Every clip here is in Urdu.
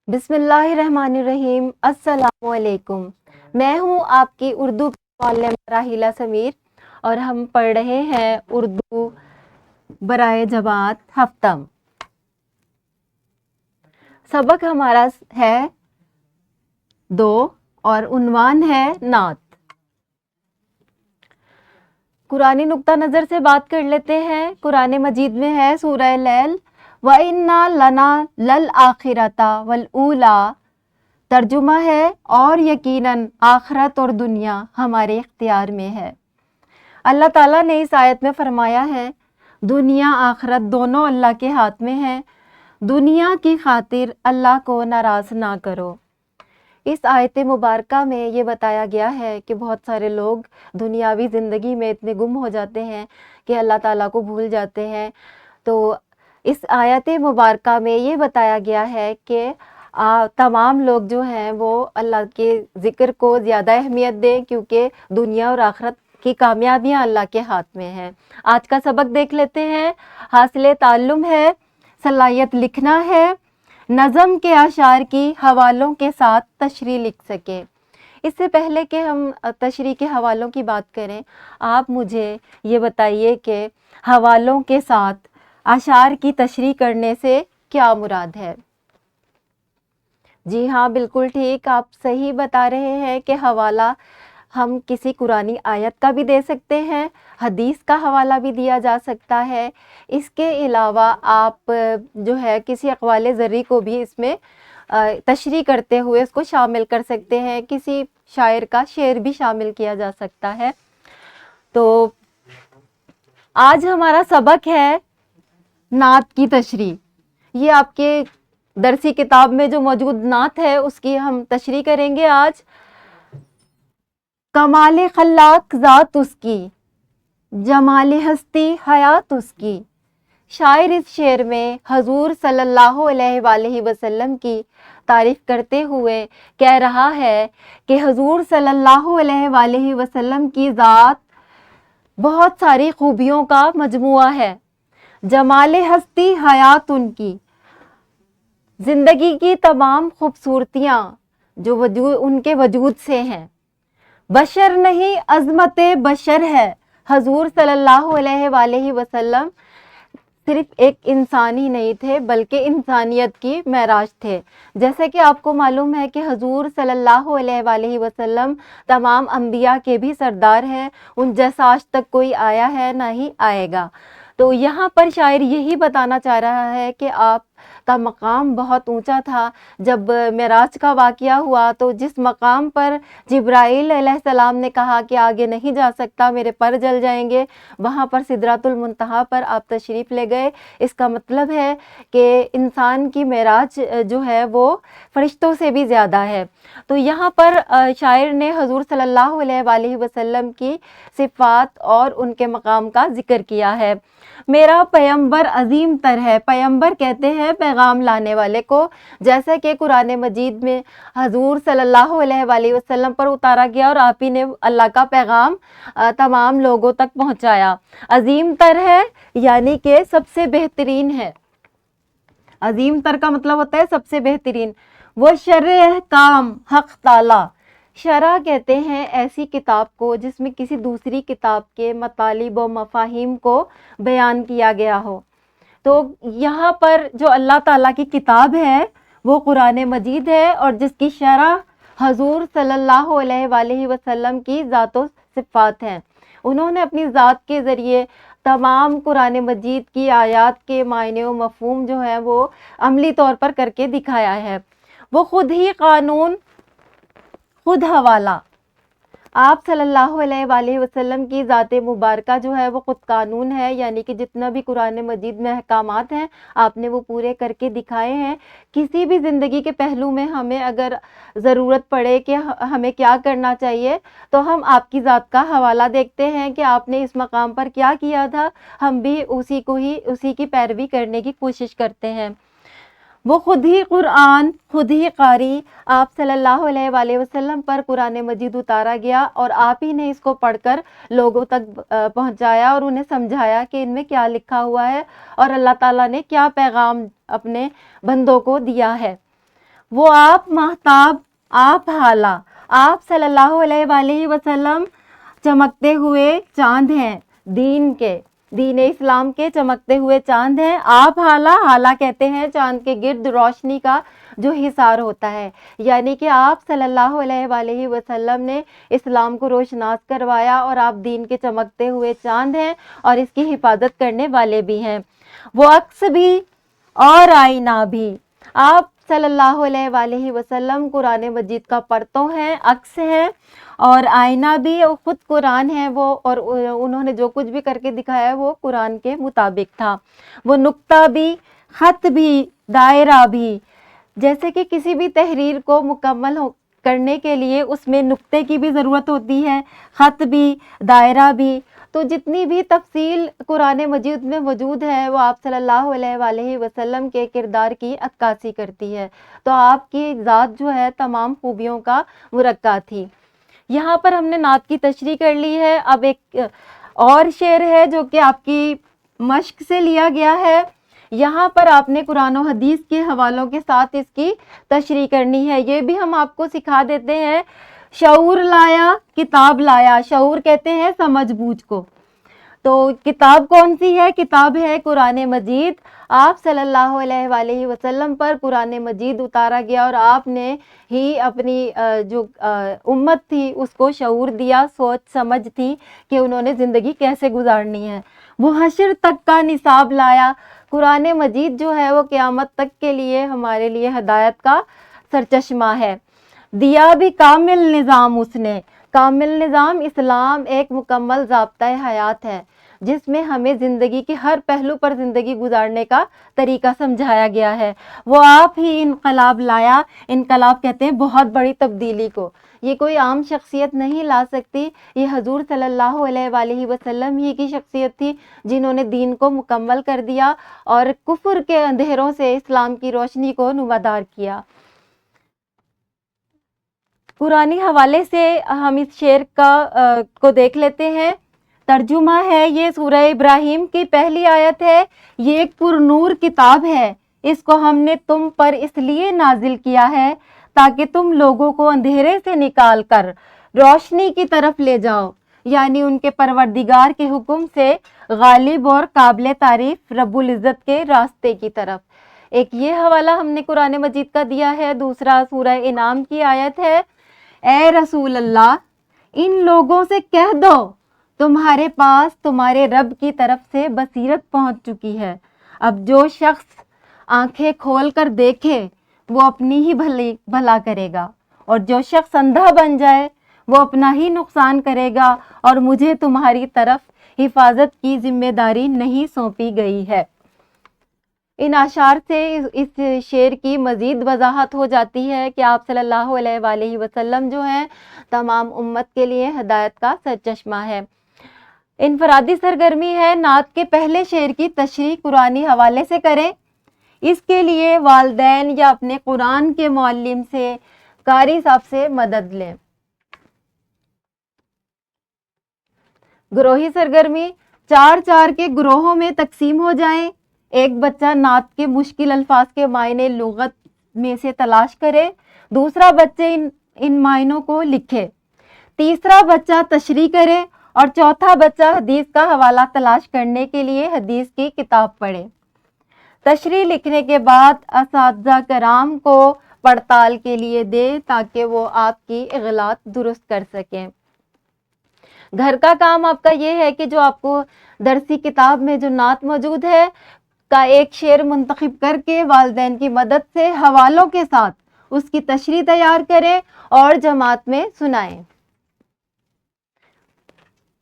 بسم اللہ الرحمن الرحیم۔ السلام علیکم۔ میں ہوں آپ کی اردو معلمہ راحیلہ سمیر اور ہم پڑھ رہے ہیں اردو برائے جماعت ہفتم۔ سبق ہمارا ہے 2 اور عنوان ہے نعت۔ قرآنی نقطہ نظر سے بات کر لیتے ہیں۔ قرآن مجید میں ہے سورہ لیل وَإِنَّا لَنَا لَلْآخِرَةَ وَالْأُولَىٰ، ترجمہ ہے اور یقیناً آخرت اور دنیا ہمارے اختیار میں ہے۔ اللہ تعالیٰ نے اس آیت میں فرمایا ہے دنیا آخرت دونوں اللہ کے ہاتھ میں ہے، دنیا کی خاطر اللہ کو ناراض نہ کرو۔ اس آیت مبارکہ میں یہ بتایا گیا ہے کہ بہت سارے لوگ دنیاوی زندگی میں اتنے گم ہو جاتے ہیں کہ اللہ تعالیٰ کو بھول جاتے ہیں۔ تو اس آیت مبارکہ میں یہ بتایا گیا ہے کہ تمام لوگ جو ہیں وہ اللہ کے ذکر کو زیادہ اہمیت دیں، کیونکہ دنیا اور آخرت کی کامیابیاں اللہ کے ہاتھ میں ہیں۔ آج کا سبق دیکھ لیتے ہیں۔ حاصل تعلم ہے، صلاحیت لکھنا ہے، نظم کے اشعار کی حوالوں کے ساتھ تشریح لکھ سکے۔ اس سے پہلے کہ ہم تشریح کے حوالوں کی بات کریں، آپ مجھے یہ بتائیے کہ حوالوں کے ساتھ اشعار کی تشریح کرنے سے کیا مراد ہے؟ جی ہاں، بالکل ٹھیک، آپ صحیح بتا رہے ہیں کہ حوالہ ہم کسی قرآنی آیت کا بھی دے سکتے ہیں، حدیث کا حوالہ بھی دیا جا سکتا ہے۔ اس کے علاوہ آپ جو ہے کسی اقوال زرعی کو بھی اس میں تشریح کرتے ہوئے اس کو شامل کر سکتے ہیں، کسی شاعر کا شعر بھی شامل کیا جا سکتا ہے۔ تو آج ہمارا سبق ہے نعت کی تشریح۔ یہ آپ کے درسی کتاب میں جو موجود نعت ہے اس کی ہم تشریح کریں گے آج۔ کمال خلاق ذات اس کی، جمال ہستی حیات اس کی، شاعر اس شعر میں حضور صلی اللہ علیہ وآلہ وسلم کی تعریف کرتے ہوئے کہہ رہا ہے کہ حضور صلی اللہ علیہ وآلہ وسلم کی ذات بہت ساری خوبیوں کا مجموعہ ہے، جمال ہستی حیات ان کی، زندگی کی تمام خوبصورتیاں جو ان کے وجود سے ہیں، بشر نہیں عظمت بشر ہے۔ حضور صلی اللہ علیہ وآلہ وسلم صرف ایک انسان ہی نہیں تھے بلکہ انسانیت کی معراج تھے۔ جیسے کہ آپ کو معلوم ہے کہ حضور صلی اللہ علیہ وآلہ وسلم تمام انبیاء کے بھی سردار ہیں، ان جیسا آج تک کوئی آیا ہے نہ ہی آئے گا۔ تو یہاں پر شاعر یہی بتانا چاہ رہا ہے کہ آپ کا مقام بہت اونچا تھا۔ جب معراج کا واقعہ ہوا تو جس مقام پر جبرائیل علیہ السلام نے کہا کہ آگے نہیں جا سکتا، میرے پر جل جائیں گے، وہاں پر سدرۃ المنتہا پر آپ تشریف لے گئے۔ اس کا مطلب ہے کہ انسان کی معراج جو ہے وہ فرشتوں سے بھی زیادہ ہے۔ تو یہاں پر شاعر نے حضور صلی اللہ علیہ وآلہ وسلم کی صفات اور ان کے مقام کا ذکر کیا ہے۔ میرا پیمبر عظیم تر ہے، پیمبر کہتے ہیں پیغام لانے والے کو، جیسے کہ قرآن مجید میں حضور صلی اللہ علیہ وآلہ وسلم پر اتارا گیا اور آپ ہی نے اللہ کا پیغام تمام لوگوں تک پہنچایا۔ عظیم تر ہے یعنی کہ سب سے بہترین ہے۔ عظیم تر کا مطلب ہوتا ہے سب سے بہترین۔ وہ شرع احکام حق تعالی، شرع کہتے ہیں ایسی کتاب کو جس میں کسی دوسری کتاب کے مطالب و مفاہیم کو بیان کیا گیا ہو۔ تو یہاں پر جو اللہ تعالیٰ کی کتاب ہے وہ قرآن مجید ہے، اور جس کی شرح حضور صلی اللہ علیہ وآلہ وسلم کی ذات و صفات ہیں۔ انہوں نے اپنی ذات کے ذریعے تمام قرآن مجید کی آیات کے معنی و مفہوم جو ہے وہ عملی طور پر کر کے دکھایا ہے۔ وہ خود ہی قانون، خود حوالہ، آپ صلی اللہ علیہ وآلہ وسلم کی ذات مبارکہ جو ہے وہ خود قانون ہے، یعنی کہ جتنا بھی قرآن مجید میں احکامات ہیں آپ نے وہ پورے کر کے دکھائے ہیں۔ کسی بھی زندگی کے پہلو میں ہمیں اگر ضرورت پڑے کہ ہمیں کیا کرنا چاہیے تو ہم آپ کی ذات کا حوالہ دیکھتے ہیں کہ آپ نے اس مقام پر کیا کیا تھا، ہم بھی اسی کی پیروی کرنے کی کوشش کرتے ہیں۔ وہ خود ہی قرآن، خود ہی قاری، آپ صلی اللہ علیہ وآلہ وسلم پر قرآن مجید اتارا گیا اور آپ ہی نے اس کو پڑھ کر لوگوں تک پہنچایا اور انہیں سمجھایا کہ ان میں کیا لکھا ہوا ہے اور اللہ تعالیٰ نے کیا پیغام اپنے بندوں کو دیا ہے۔ وہ آپ ماہتاب، آپ حالہ، آپ صلی اللہ علیہ وآلہ وسلم چمکتے ہوئے چاند ہیں، دین اسلام کے چمکتے ہوئے چاند ہیں. آپ حالہ کہتے ہیں چاند کے گرد روشنی کا جو حصار ہوتا ہے، یعنی کہ آپ صلی اللہ علیہ وآلہ وسلم نے اسلام کو روشناس کروایا اور آپ دین کے چمکتے ہوئے چاند ہیں اور اس کی حفاظت کرنے والے بھی ہیں. وہ عکس بھی اور آئینہ بھی. آپ صلی اللہ علیہ وآلہ وسلم قرآن مجید کا پرتو ہیں، عکس ہیں اور آئینہ بھی، اور خود قرآن ہے وہ، اور انہوں نے جو کچھ بھی کر کے دکھایا وہ قرآن کے مطابق تھا. وہ نقطہ بھی، خط بھی، دائرہ بھی. جیسے کہ کسی بھی تحریر کو مکمل کرنے کے لیے اس میں نقطے کی بھی ضرورت ہوتی ہے، خط بھی، دائرہ بھی. تو جتنی بھی تفصیل قرآن مجید میں موجود ہے وہ آپ صلی اللہ علیہ وآلہ وسلم کے کردار کی عکاسی کرتی ہے. تو آپ کی ذات جو ہے تمام خوبیوں کا مرکہ تھی. یہاں پر ہم نے نعت کی تشریح کر لی ہے. اب ایک اور شعر ہے جو کہ آپ کی مشق سے لیا گیا ہے. یہاں پر آپ نے قرآن و حدیث کے حوالوں کے ساتھ اس کی تشریح کرنی ہے. یہ بھی ہم آپ کو سکھا دیتے ہیں. شعور لایا، کتاب لایا. شعور کہتے ہیں سمجھ بوجھ کو. تو کتاب کون سی ہے؟ کتاب ہے قرآن مجید. آپ صلی اللہ علیہ وآلہ وسلم پر قرآن مجید اتارا گیا اور آپ نے ہی اپنی جو امت تھی اس کو شعور دیا، سوچ سمجھ تھی کہ انہوں نے زندگی کیسے گزارنی ہے. وہ حشر تک کا نصاب لایا. قرآن مجید جو ہے وہ قیامت تک کے لیے ہمارے لیے ہدایت کا سرچشمہ ہے. دیا بھی کامل نظام اس نے. کامل نظام، اسلام ایک مکمل ضابطۂ حیات ہے جس میں ہمیں زندگی کے ہر پہلو پر زندگی گزارنے کا طریقہ سمجھایا گیا ہے. وہ آپ ہی انقلاب لایا. انقلاب کہتے ہیں بہت بڑی تبدیلی کو. یہ کوئی عام شخصیت نہیں لا سکتی، یہ حضور صلی اللہ علیہ وآلہ وسلم ہی کی شخصیت تھی جنہوں نے دین کو مکمل کر دیا اور کفر کے اندھیروں سے اسلام کی روشنی کو نمودار کیا. قرآنی حوالے سے ہم اس شعر کو دیکھ لیتے ہیں. ترجمہ ہے، یہ سورہ ابراہیم کی پہلی آیت ہے. یہ ایک پر نور کتاب ہے. اس کو ہم نے تم پر اس لیے نازل کیا ہے تاکہ تم لوگوں کو اندھیرے سے نکال کر روشنی کی طرف لے جاؤ، یعنی ان کے پروردگار کے حکم سے غالب اور قابل تعریف رب العزت کے راستے کی طرف. ایک یہ حوالہ ہم نے قرآن مجید کا دیا ہے. دوسرا سورہ انعام کی آیت ہے، اے رسول اللہ ان لوگوں سے کہہ دو تمہارے پاس تمہارے رب کی طرف سے بصیرت پہنچ چکی ہے. اب جو شخص آنکھیں کھول کر دیکھے وہ اپنی ہی بھلا کرے گا، اور جو شخص اندھا بن جائے وہ اپنا ہی نقصان کرے گا، اور مجھے تمہاری طرف حفاظت کی ذمہ داری نہیں سونپی گئی ہے. ان اشعار سے اس شعر کی مزید وضاحت ہو جاتی ہے کہ آپ صلی اللہ علیہ وآلہ وسلم جو ہیں تمام امت کے لیے ہدایت کا سرچشمہ ہے. انفرادی سرگرمی ہے، نعت کے پہلے شعر کی تشریح قرآنی حوالے سے کریں. اس کے لیے والدین یا اپنے قرآن کے معلم سے، قاری صاحب سے مدد لیں. گروہی سرگرمی، 4 کے گروہوں میں تقسیم ہو جائیں. ایک بچہ نعت کے مشکل الفاظ کے معنی لغت میں سے تلاش کرے. دوسرا بچے ان معنوں کو لکھے. تیسرا بچہ تشریح کرے اور چوتھا بچہ حدیث کا حوالہ تلاش کرنے کے لیے حدیث کی کتاب پڑھے. تشریح لکھنے کے بعد اساتذہ کرام کو پڑتال کے لیے دے تاکہ وہ آپ کی اغلاط درست کر سکیں. گھر کا کام آپ کا یہ ہے کہ جو آپ کو درسی کتاب میں جو نعت موجود ہے کا ایک شعر منتخب کر کے والدین کی مدد سے حوالوں کے ساتھ اس کی تشریح تیار کریں اور جماعت میں سنائیں.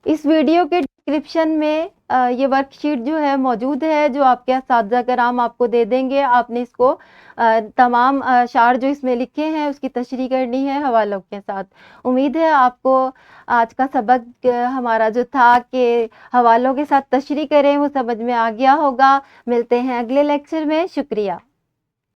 اس ویڈیو کے ڈسکرپشن میں یہ ورک شیٹ جو ہے موجود ہے جو آپ کے اساتذہ کرام آپ کو دے دیں گے. آپ نے اس کو تمام اشعار جو اس میں لکھے ہیں اس کی تشریح کرنی ہے حوالوں کے ساتھ. امید ہے آپ کو آج کا سبق ہمارا جو تھا کہ حوالوں کے ساتھ تشریح کریں وہ سمجھ میں آ گیا ہوگا. ملتے ہیں اگلے لیکچر میں. شکریہ.